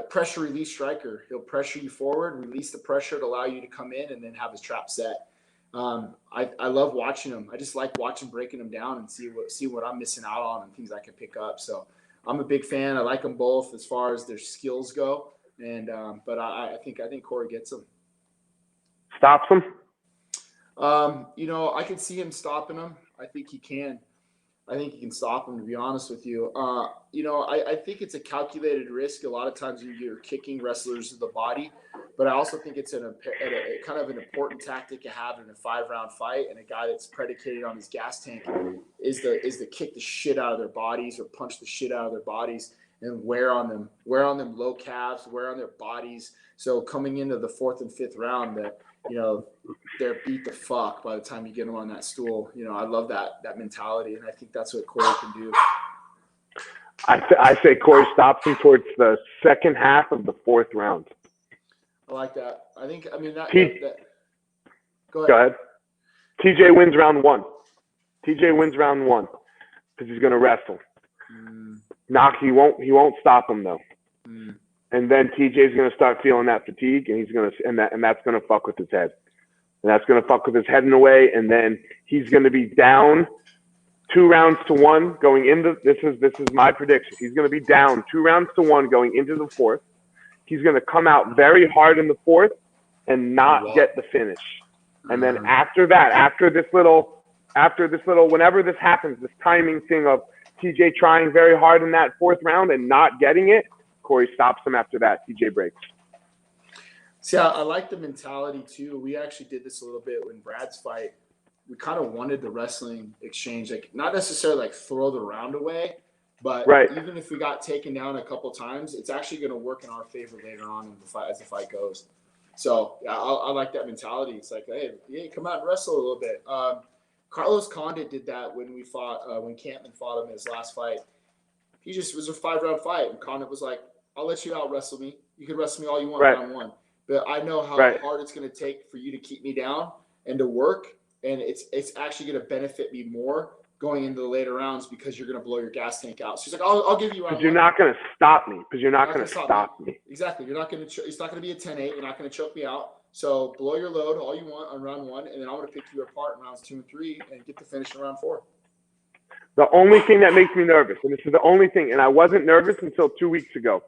Pressure release striker. He'll pressure you forward, release the pressure to allow you to come in and then have his trap set. I love watching him. I just like watching breaking them down and see what I'm missing out on and things I can pick up. So I'm a big fan. I like them both as far as their skills go. And but I think Cory gets them.
Stops him?
You know, I can see him stopping him. I think he can. I think he can stop him, to be honest with you. You know, I think it's a calculated risk. A lot of times you're kicking wrestlers to the body, but I also think it's a kind of an important tactic to have in a 5-round fight. And a guy that's predicated on his gas tank is to kick the shit out of their bodies or punch the shit out of their bodies and wear on them low calves, wear on their bodies. So coming into the 4th and 5th round, that, you know, they're beat the fuck by the time you get them on that stool. You know, I love that mentality, and I think that's what Cory can do.
I say Cory stops him towards the second half of the 4th round.
I like that. I mean, Go
ahead. TJ wins round 1. TJ wins round 1 because he's going to wrestle. He won't stop him though. And then TJ's going to start feeling that fatigue, and that's going to fuck with his head. And that's going to fuck with his head in a way, and then he's going to be down 2-1 going into this is my prediction. He's going to be down 2-1 going into the 4th. He's going to come out very hard in the 4th and not get the finish. And then after that, after this little, whenever this happens, this timing thing of TJ trying very hard in that 4th round and not getting it, Cory stops him after that. TJ breaks.
See, I like the mentality too. We actually did this a little bit in Brad's fight. We kind of wanted the wrestling exchange, like not necessarily like throw the round away, but even if we got taken down a couple times, it's actually going to work in our favor later on in the fight as the fight goes. So yeah, I like that mentality. It's like, hey, come out and wrestle a little bit. Carlos Condit did that when we fought, when Campman fought him in his last fight. It was a 5-round fight, and Condit was like, I'll let you out wrestle me. You can wrestle me all you want round 1. But I know how hard it's going to take for you to keep me down and to work. And it's actually going to benefit me more going into the later rounds because you're going to blow your gas tank out. So he's like, I'll give you round 1.
Because you're not going to stop me. Because you're not going to stop me.
Exactly. You're not going to. It's not going to be a 10-8. You're not going to choke me out. So blow your load all you want on round 1, and then I'm going to pick you apart in rounds 2 and 3 and get the finish in round 4.
The only thing that makes me nervous, and this is the only thing, and I wasn't nervous until 2 weeks ago,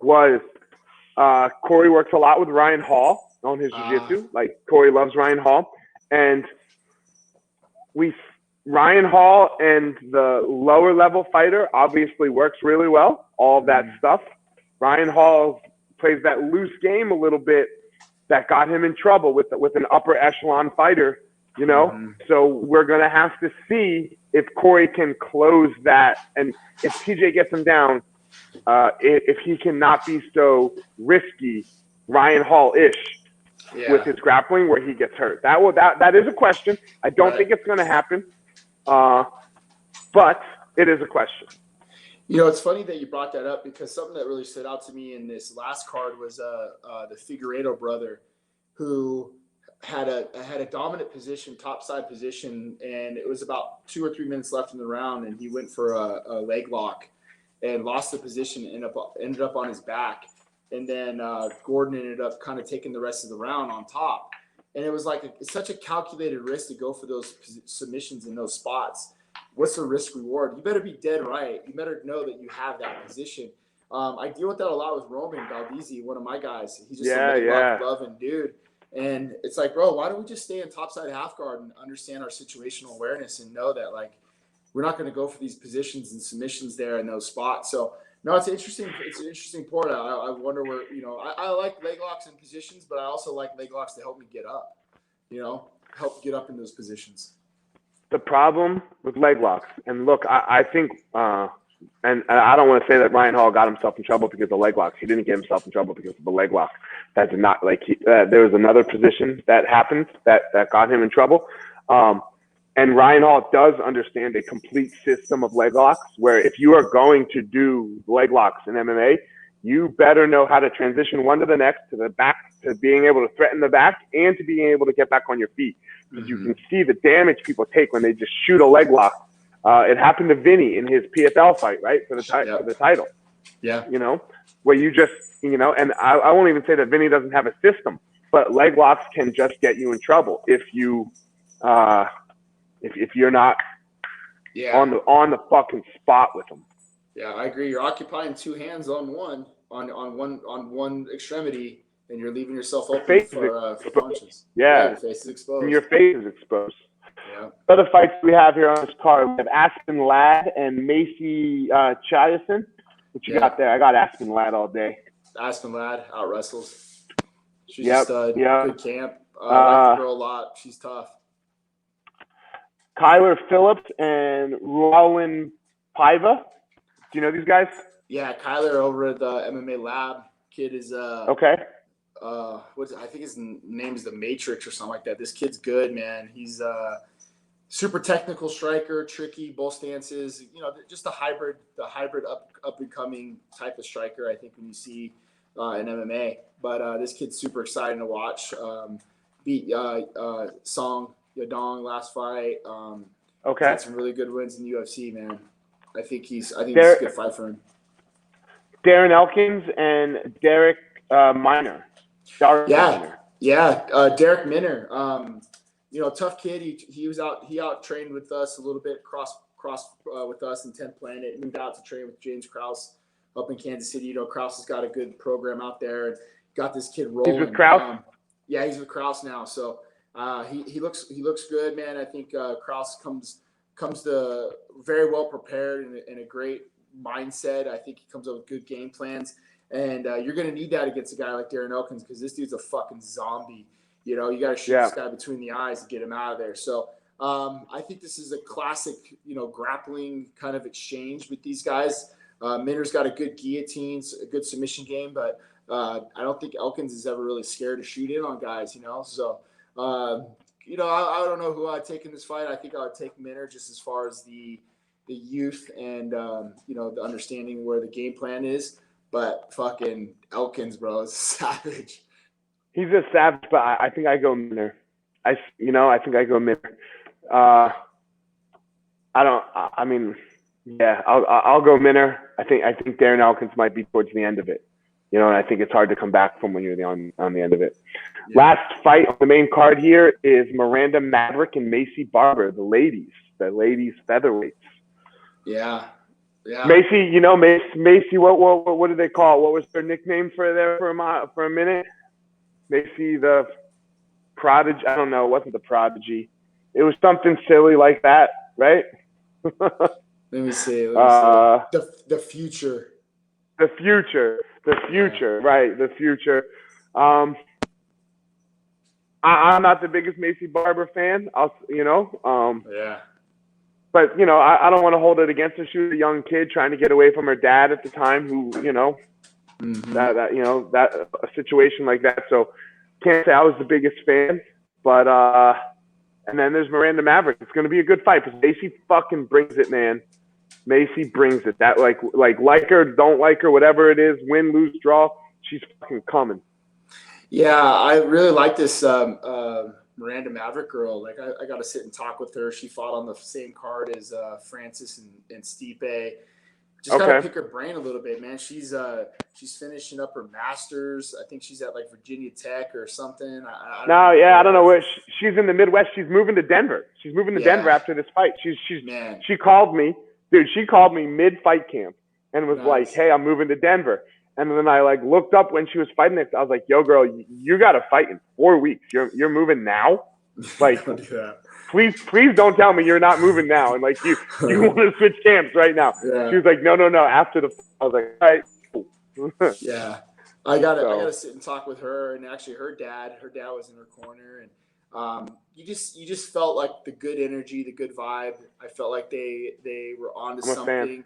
was Cory works a lot with Ryan Hall on his jiu-jitsu. Like, Cory loves Ryan Hall. And Ryan Hall and the lower level fighter obviously works really well, all of that stuff. Ryan Hall plays that loose game a little bit that got him in trouble with an upper echelon fighter, you know? So we're going to have to see if Cory can close that. And if TJ gets him down, if he cannot be so risky, Ryan Hall-ish with his grappling where he gets hurt. That is a question. I don't think it's going to happen, but it is a question.
You know, it's funny that you brought that up because something that really stood out to me in this last card was the Figueiredo brother, who had a dominant position, topside position, and it was about 2 or 3 minutes left in the round, and he went for a leg lock and lost the position and ended up on his back. And then Gordon ended up kind of taking the rest of the round on top. And it was like such a calculated risk to go for those submissions in those spots. What's the risk reward? You better be dead right. You better know that you have that position. I deal with that a lot with Roman Valdezi, one of my guys. He's just a loving dude. And it's like, bro, why don't we just stay in topside half guard and understand our situational awareness and know that, like, we're not going to go for these positions and submissions there in those spots. So, no, it's an interesting part. I wonder where, you know, I like leg locks in positions, but I also like leg locks to help me get up, you know, help get up in those positions.
The problem with leg locks, and look, I think and I don't want to say that Ryan Hall got himself in trouble because of leg locks. He didn't get himself in trouble because of the leg lock. That did not there was another position that happened that got him in trouble. And Ryan Hall does understand a complete system of leg locks where if you are going to do leg locks in MMA, you better know how to transition one to the next, to the back, to being able to threaten the back, and to being able to get back on your feet. Because you can see the damage people take when they just shoot a leg lock. It happened to Vinny in his PFL fight, right, for the title.
Yeah.
You know, where you just, you know, and I won't even say that Vinny doesn't have a system, but leg locks can just get you in trouble if you if you're not on the fucking spot with them.
Yeah, I agree. You're occupying two hands on one extremity, and you're leaving yourself open for punches.
Yeah,
your face is exposed.
And your face is exposed.
Yeah.
Other fights we have here on this card, we have Aspen Ladd and Miesha Tate. What you got there? I got Aspen Ladd all day.
Aspen Ladd out wrestles. She's a stud. Good camp. I like the girl a lot. She's tough.
Kyler Phillips and Roland Paiva. Do you know these guys?
Yeah, Kyler over at the MMA Lab. Kid is
okay.
I think his name is the Matrix or something like that. This kid's good, man. He's super technical striker, tricky, both stances. You know, just the hybrid up and coming type of striker. I think when you see in MMA, but this kid's super exciting to watch. Beat Song Yadong last fight.
Okay,
had some really good wins in the UFC, man. I think this is a good fight for him.
Darren Elkins and Derek Minor.
Derek Minner. You know, tough kid. He out trained with us a little bit, cross with us in 10th Planet, moved out to train with James Krause up in Kansas City. You know, Krause has got a good program out there and got this kid rolling.
He's with Krause?
Yeah, he's with Krause now. So he looks good, man. I think Krause comes to very well prepared and a great mindset. I think he comes up with good game plans. And you're going to need that against a guy like Darren Elkins because this dude's a fucking zombie. You know, you got to shoot this guy between the eyes to get him out of there. So I think this is a classic, you know, grappling kind of exchange with these guys. Minner's got a good guillotine, a good submission game, but I don't think Elkins is ever really scared to shoot in on guys, you know. So, you know, I don't know who I'd take in this fight. I think I would take Minner just as far as the youth and, you know, the understanding where the game plan is. But fucking Elkins, bro, is savage.
He's a savage, but I think I go Minner. I think I go Minner. I'll go Minner. I think Darren Elkins might be towards the end of it. You know, and I think it's hard to come back from when you're on the end of it. Yeah. Last fight on the main card here is Miranda Maverick and Maycee Barber, the ladies featherweights.
Yeah. Yeah.
Maycee, you know, Maycee, what did they call it? What was their nickname for a minute? Maycee the Prodigy. I don't know. It wasn't the Prodigy. It was something silly like that, right?
Let me see. The future.
The future, right? The future. I'm not the biggest Maycee Barber fan.
Yeah.
But, you know, I don't want to hold it against her. She was a young kid trying to get away from her dad at the time who, you know, that a situation like that. So can't say I was the bigged fan. But, and then there's Miranda Maverick. It's going to be a good fight because Maycee fucking brings it, man. Maycee brings it. That like her, don't like her, whatever it is, win, lose, draw, she's fucking coming.
Yeah, I really like this Miranda Maverick girl. Like I got to sit and talk with her. She fought on the same card as Francis and Stipe. Just gotta pick her brain a little bit, man. She's finishing up her masters. I think she's at like Virginia Tech or something. I don't know
where she's in the Midwest. She's moving to Denver. She's moving to Denver after this fight. She called me, dude. She called me mid-fight camp and was like, "Hey, I'm moving to Denver." And then I like looked up when she was fighting next. I was like, "Yo, girl, you got to fight in 4 weeks. You're moving now? Like, please don't tell me you're not moving now. And like you want to switch camps right now." Yeah. She was like, "No. After the," I was like, "All right." Cool.
Yeah, I gotta sit and talk with her. And actually, her dad was in her corner, and you just felt like the good energy, the good vibe. I felt like they were onto something.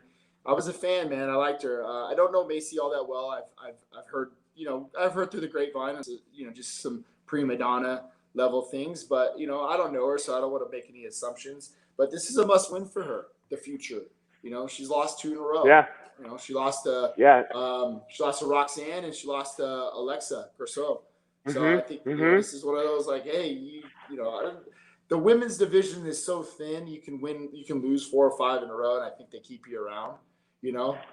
I was a fan, man. I liked her. I don't know Macy all that well. I've heard, I've heard through the grapevine, just some prima donna level things, but I don't know her, so I don't want to make any assumptions. But this is a must win for her. The future. She's lost 2 in a row.
Yeah.
She lost she lost to Roxanne and she lost to Alexa Corso. So I think this is one of those like, hey, the women's division is so thin. You can lose 4 or 5 in a row, and I think they keep you around.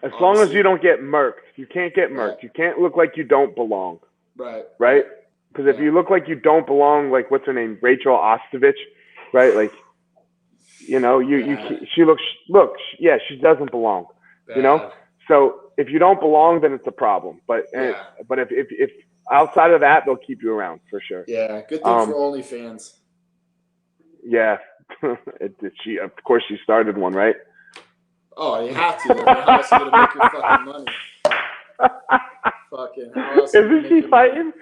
As long as you don't get murked, you can't get murked. Right. You can't look like you don't belong.
Right.
Right. Because if you look like you don't belong, like what's her name, Rachel Ostovich, right? Like, she doesn't belong.
Bad.
So if you don't belong, then it's a problem. But if outside of that, they'll keep you around for sure.
Yeah, good thing for OnlyFans.
Yeah, of course she started one, right?
Oh, you have to. How else are you gonna make your fucking money? Fucking. How else
Isn't she fighting?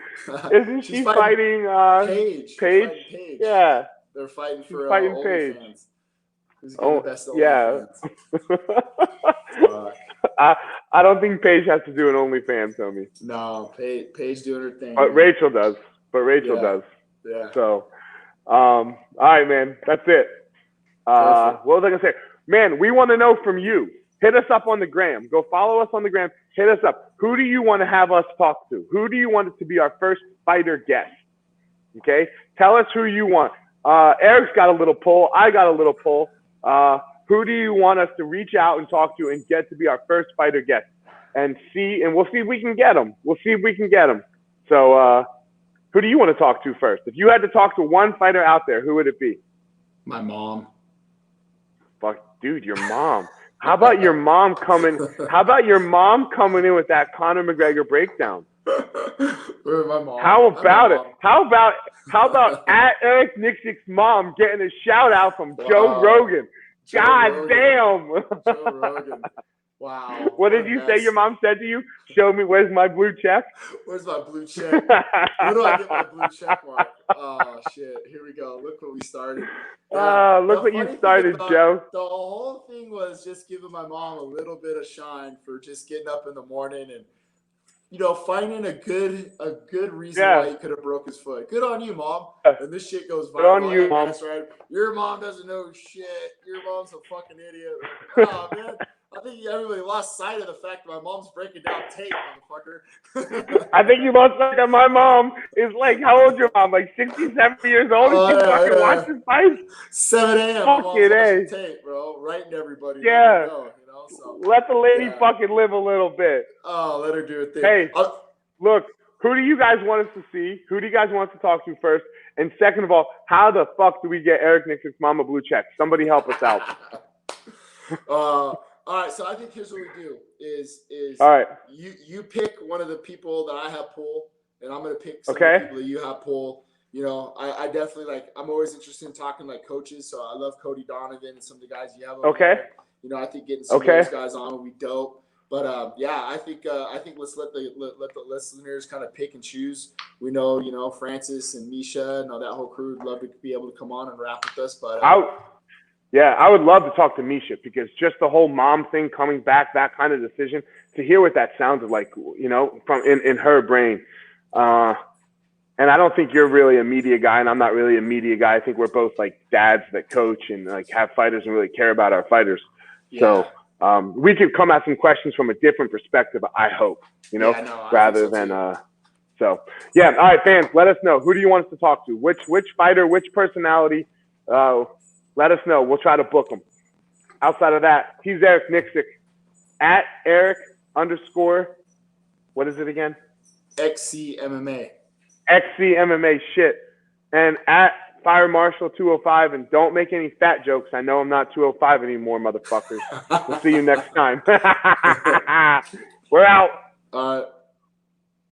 Isn't she fighting?
Paige.
Paige. Yeah.
They're fighting for
Paige.
OnlyFans. Who's the best
yeah. I don't think Paige has to do an OnlyFans, homie.
No, Paige doing her thing.
But Rachel does. Does.
Yeah.
So, all right, man. That's it. What was I gonna say? Man, we want to know from you. Hit us up on the gram. Go follow us on the gram. Hit us up. Who do you want to have us talk to? Who do you want it to be our first fighter guest? Okay? Tell us who you want. Eric's got a little poll. I got a little poll. Who do you want us to reach out and talk to and get to be our first fighter guest? And we'll see if we can get them. So, who do you want to talk to first? If you had to talk to one fighter out there, who would it be?
My mom.
Fuck, dude, your mom. How about your mom coming? How about your mom coming in with that Conor McGregor breakdown?
My mom.
How about it? How about at Eric Nixick's mom getting a shout out from Joe Rogan? God damn.
Joe Rogan. Wow.
What did you say your mom said to you? Show me, where's my blue check?
Where's my blue check? Where do I get my blue check mark? Oh, shit. Here we go. Look what we started.
Look what you started, Joe.
The whole thing was just giving my mom a little bit of shine for just getting up in the morning and, finding a good reason why he could have broke his foot. Good on you, Mom. And this shit goes viral.
Good on you, Mom.
That's right. Your mom doesn't know shit. Your mom's a fucking idiot. Oh, man. I think everybody lost sight of the fact that my mom's breaking down tape, motherfucker.
I think you lost sight that my mom is like, how old is your mom? Like 60, 70 years old? And she fucking watches fights?
7 a.m.
Fucking A.
Tape, bro. Writing to everybody.
Yeah.
So,
let the lady fucking live a little bit.
Oh, let her do her thing.
Hey, look, who do you guys want us to see? Who do you guys want us to talk to first? And second of all, how the fuck do we get Eric Nixick's mama blue check? Somebody help us out.
All right, so I think here's what we do is
all right.
You pick one of the people that I have pull, and I'm gonna pick some of the people that you have pull. I definitely I'm always interested in talking coaches, so I love Cody Donovan and some of the guys you have. I think getting some of those guys on would be dope. But I think let's let the listeners kind of pick and choose. We know, Francis and Miesha and all that whole crew would love to be able to come on and rap with us. But
I would love to talk to Miesha because just the whole mom thing coming back, that kind of decision, to hear what that sounded like, from in her brain. And I don't think you're really a media guy, and I'm not really a media guy. I think we're both dads that coach and have fighters and really care about our fighters. Yeah. So we could come at some questions from a different perspective, I hope, rather than so. Yeah, all right, fans, let us know. Who do you want us to talk to? Which fighter, which personality? Let us know. We'll try to book them. Outside of that, he's Eric Nixick. At Eric _ what is it again?
XCMMA.
XCMMA shit. And at Fire Marshal 205, and don't make any fat jokes. I know I'm not 205 anymore, motherfuckers. We'll see you next time. We're out.